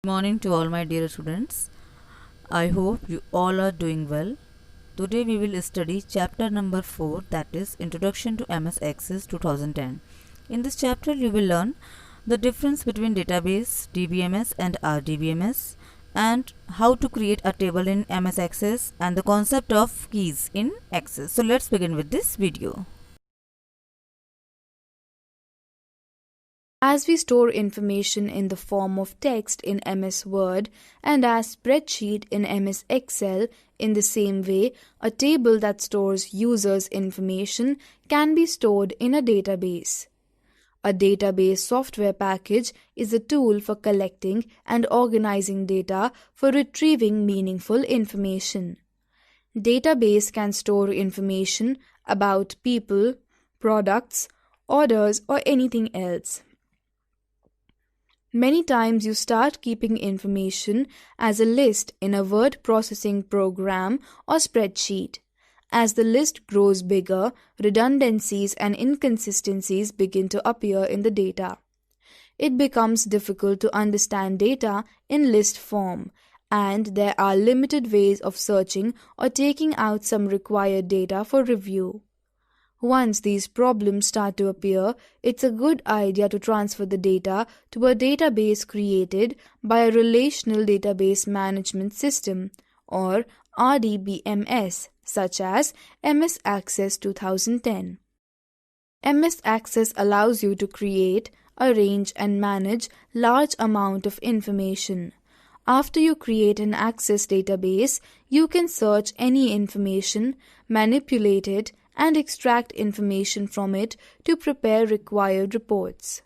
Good morning to all my dear students. I hope you all are doing well. Today we will study chapter number 4, that is Introduction to MS Access 2010. In this chapter you will learn the difference between database, DBMS and RDBMS, and how to create a table in MS Access and the concept of keys in Access. So let's begin with this video. As we store information in the form of text in MS Word and as spreadsheet in MS Excel, in the same way, a table that stores users' information can be stored in a database. A database software package is a tool for collecting and organizing data for retrieving meaningful information. Database can store information about people, products, orders, or anything else. Many times you start keeping information as a list in a word processing program or spreadsheet. As the list grows bigger, redundancies and inconsistencies begin to appear in the data. It becomes difficult to understand data in list form, and there are limited ways of searching or taking out some required data for review. Once these problems start to appear, it's a good idea to transfer the data to a database created by a relational database management system or RDBMS, such as MS Access 2010. MS Access allows you to create, arrange and manage large amount of information. After you create an Access database, you can search any information, manipulate it, and extract information from it to prepare required reports.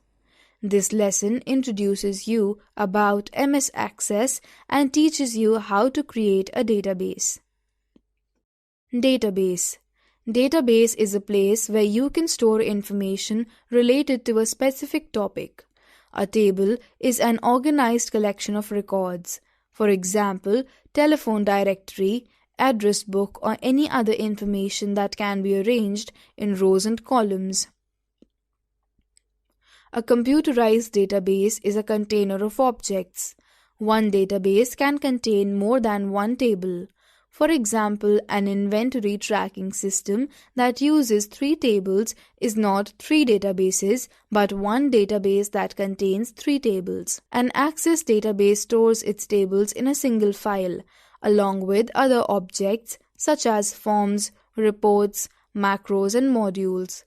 This lesson introduces you about MS Access and teaches you how to create a database. Database. Database is a place where you can store information related to a specific topic. A table is an organized collection of records. For example, telephone directory, address book, or any other information that can be arranged in rows and columns. A computerized database is a container of objects. One database can contain more than one table. For example, an inventory tracking system that uses 3 tables is not 3 databases, but one database that contains 3 tables. An Access database stores its tables in a single file, along with other objects such as forms, reports, macros, and modules.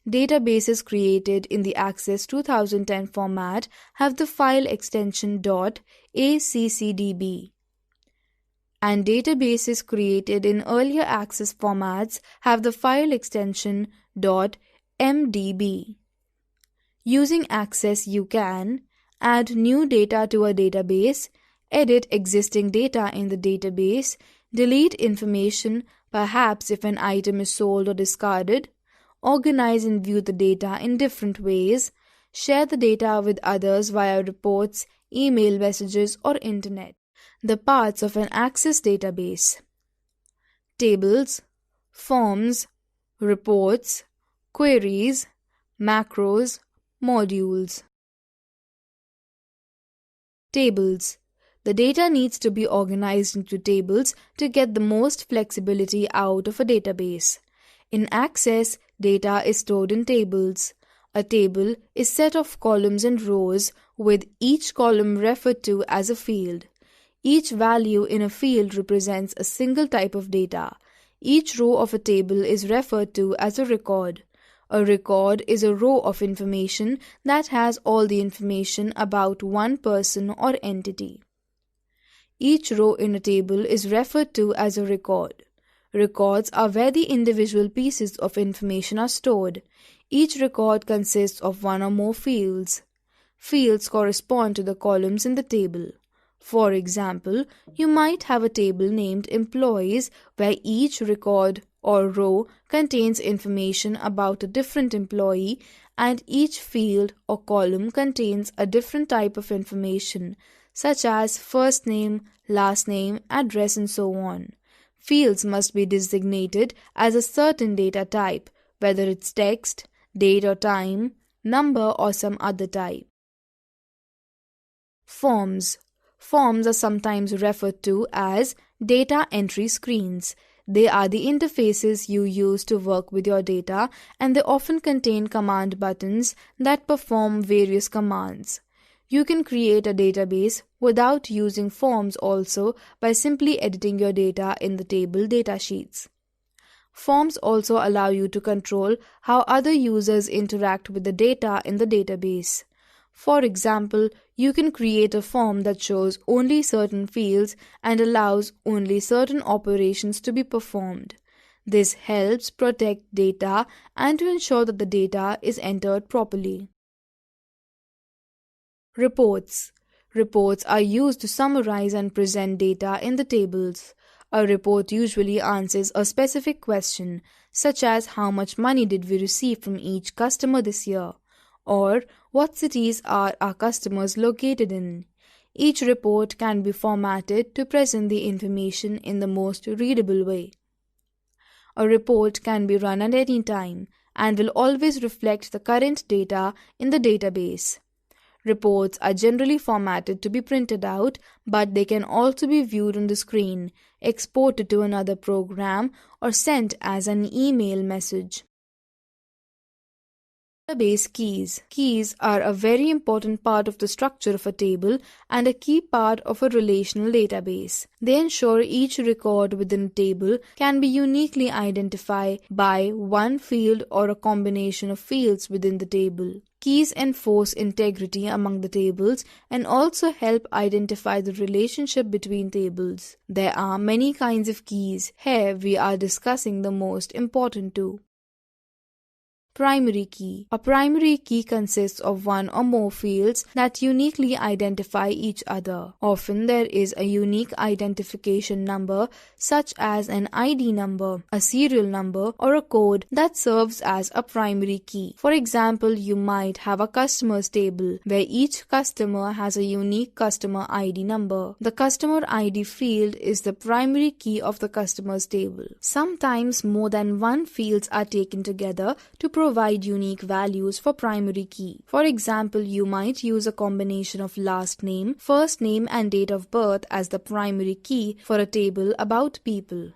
Databases created in the Access 2010 format have the file extension .accdb. And databases created in earlier Access formats have the file extension .mdb. Using Access, you can add new data to a database, edit existing data in the database, delete information, perhaps if an item is sold or discarded, organize and view the data in different ways, share the data with others via reports, email messages, or internet. The parts of an Access database: tables, forms, reports, queries, macros, modules. Tables. The data needs to be organized into tables to get the most flexibility out of a database. In Access, data is stored in tables. A table is a set of columns and rows, with each column referred to as a field. Each value in a field represents a single type of data. Each row of a table is referred to as a record. A record is a row of information that has all the information about one person or entity. Each row in a table is referred to as a record. Records are where the individual pieces of information are stored. Each record consists of one or more fields. Fields correspond to the columns in the table. For example, you might have a table named Employees where each record or row contains information about a different employee, and each field or column contains a different type of information, such as first name, last name, address, and so on. Fields must be designated as a certain data type, whether it's text, date or time, number, or some other type. Forms. Forms are sometimes referred to as data entry screens. They are the interfaces you use to work with your data, and they often contain command buttons that perform various commands. You can create a database without using forms also by simply editing your data in the table datasheets. Forms also allow you to control how other users interact with the data in the database. For example, you can create a form that shows only certain fields and allows only certain operations to be performed. This helps protect data and to ensure that the data is entered properly. Reports. Reports are used to summarize and present data in the tables. A report usually answers a specific question, such as how much money did we receive from each customer this year, or what cities are our customers located in. Each report can be formatted to present the information in the most readable way. A report can be run at any time and will always reflect the current data in the database. Reports are generally formatted to be printed out, but they can also be viewed on the screen, exported to another program, or sent as an email message. Database keys. Keys are a very important part of the structure of a table and a key part of a relational database. They ensure each record within a table can be uniquely identified by one field or a combination of fields within the table. Keys enforce integrity among the tables and also help identify the relationship between tables. There are many kinds of keys. Here we are discussing the most important two. Primary key. A primary key consists of one or more fields that uniquely identify each other. Often there is a unique identification number such as an ID number, a serial number, or a code that serves as a primary key. For example, you might have a customers table where each customer has a unique customer ID number. The customer ID field is the primary key of the customers table. Sometimes more than one fields are taken together to provide unique values for primary key. For example, you might use a combination of last name, first name, and date of birth as the primary key for a table about people.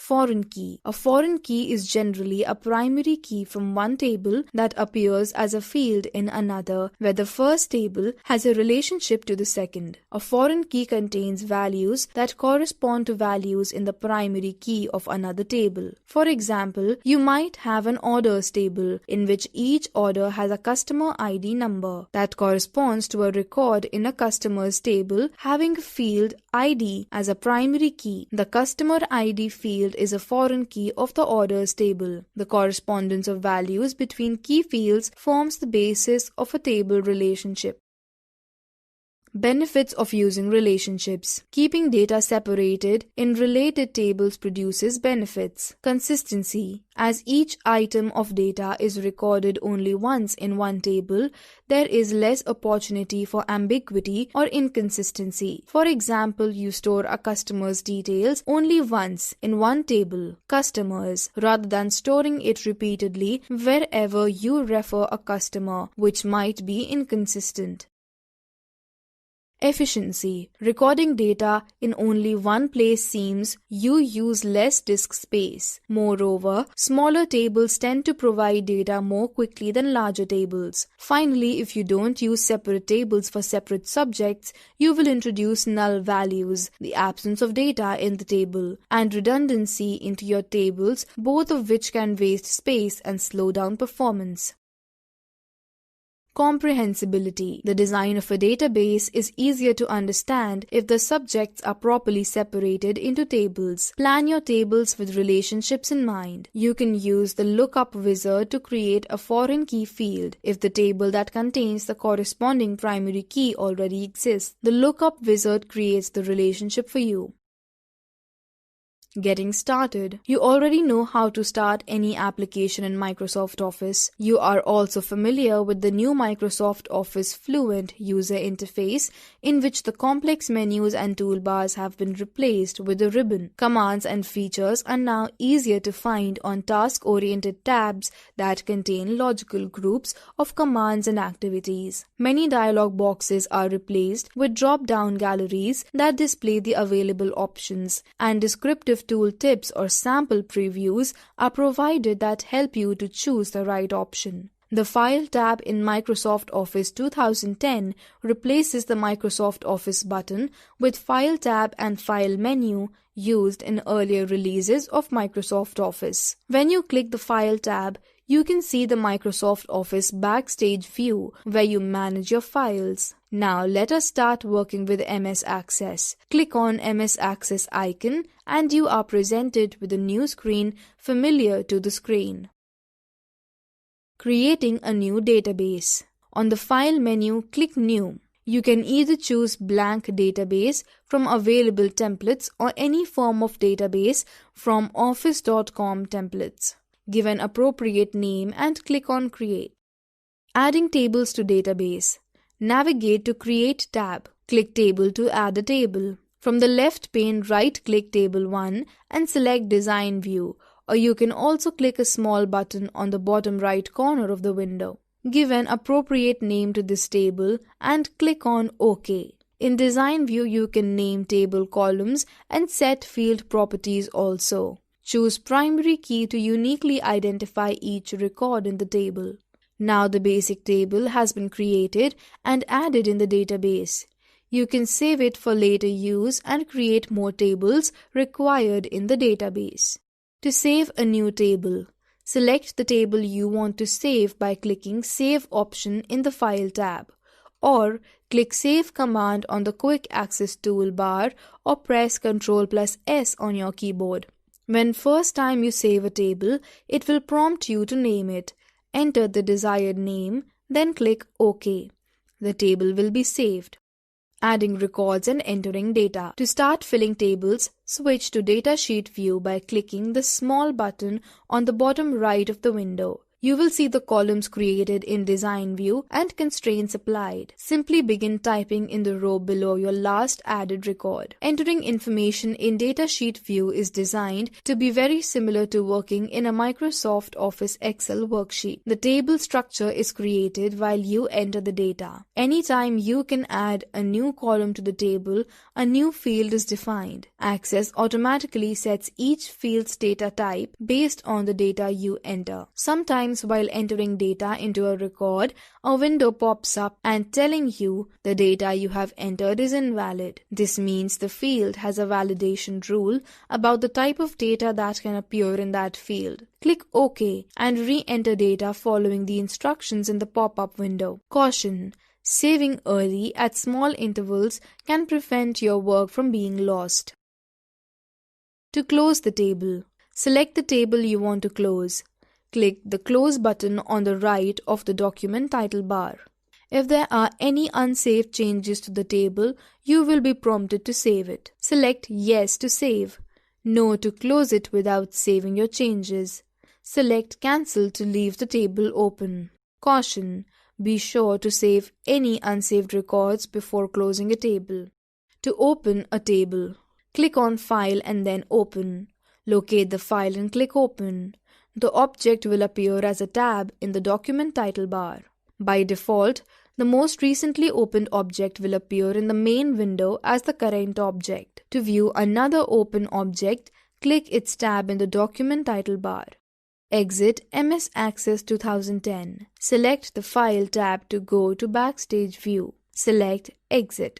Foreign key. A foreign key is generally a primary key from one table that appears as a field in another, where the first table has a relationship to the second. A foreign key contains values that correspond to values in the primary key of another table. For example, you might have an orders table in which each order has a customer ID number that corresponds to a record in a customers table having a field ID as a primary key. The customer ID field is a foreign key of the orders table. The correspondence of values between key fields forms the basis of a table relationship. Benefits of using relationships. Keeping data separated in related tables produces benefits. Consistency. As each item of data is recorded only once in one table, there is less opportunity for ambiguity or inconsistency. For example, you store a customer's details only once in one table, customers, rather than storing it repeatedly wherever you refer a customer, which might be inconsistent. Efficiency. Recording data in only one place seems you use less disk space. Moreover, smaller tables tend to provide data more quickly than larger tables. Finally, if you don't use separate tables for separate subjects, you will introduce null values, the absence of data in the table, and redundancy into your tables, both of which can waste space and slow down performance. Comprehensibility. The design of a database is easier to understand if the subjects are properly separated into tables. Plan your tables with relationships in mind. You can use the lookup wizard to create a foreign key field if the table that contains the corresponding primary key already exists. The lookup wizard creates the relationship for you. Getting started. You already know how to start any application in Microsoft Office. You are also familiar with the new Microsoft Office Fluent user interface, in which the complex menus and toolbars have been replaced with a ribbon. Commands and features are now easier to find on task-oriented tabs that contain logical groups of commands and activities. Many dialog boxes are replaced with drop-down galleries that display the available options, and descriptive tool tips or sample previews are provided that help you to choose the right option. The File tab in Microsoft Office 2010 replaces the Microsoft Office button with File tab and File menu used in earlier releases of Microsoft Office. When you click the File tab, you can see the Microsoft Office backstage view where you manage your files. Now let us start working with MS Access. Click on MS Access icon and you are presented with a new screen familiar to the screen. Creating a new database. On the File menu, click New. You can either choose blank database from available templates or any form of database from office.com templates. Give an appropriate name and click on Create. Adding tables to database. Navigate to Create tab. Click Table to add a table. From the left pane, right-click Table 1 and select Design View, or you can also click a small button on the bottom right corner of the window. Give an appropriate name to this table and click on OK. In Design View, you can name table columns and set field properties also. Choose primary key to uniquely identify each record in the table. Now the basic table has been created and added in the database. You can save it for later use and create more tables required in the database. To save a new table, select the table you want to save by clicking Save option in the File tab, or click Save command on the Quick Access toolbar or press Ctrl+S on your keyboard. When first time you save a table, it will prompt you to name it. Enter the desired name, then click OK. The table will be saved. Adding records and entering data. To start filling tables, switch to Datasheet view by clicking the small button on the bottom right of the window. You will see the columns created in Design View and constraints applied. Simply begin typing in the row below your last added record. Entering information in Datasheet view is designed to be very similar to working in a Microsoft Office Excel worksheet. The table structure is created while you enter the data. Anytime you can add a new column to the table, a new field is defined. Access automatically sets each field's data type based on the data you enter. Sometimes while entering data into a record, a window pops up and telling you the data you have entered is invalid. This means the field has a validation rule about the type of data that can appear in that field. Click OK and re-enter data following the instructions in the pop-up window. Caution: saving early at small intervals can prevent your work from being lost. To close the table, select the table you want to close. Click the Close button on the right of the document title bar. If there are any unsaved changes to the table, you will be prompted to save it. Select Yes to save, No to close it without saving your changes. Select Cancel to leave the table open. Caution: be sure to save any unsaved records before closing a table. To open a table, click on File and then Open. Locate the file and click Open. The object will appear as a tab in the document title bar. By default, the most recently opened object will appear in the main window as the current object. To view another open object, click its tab in the document title bar. Exit MS Access 2010. Select the File tab to go to Backstage View. Select Exit.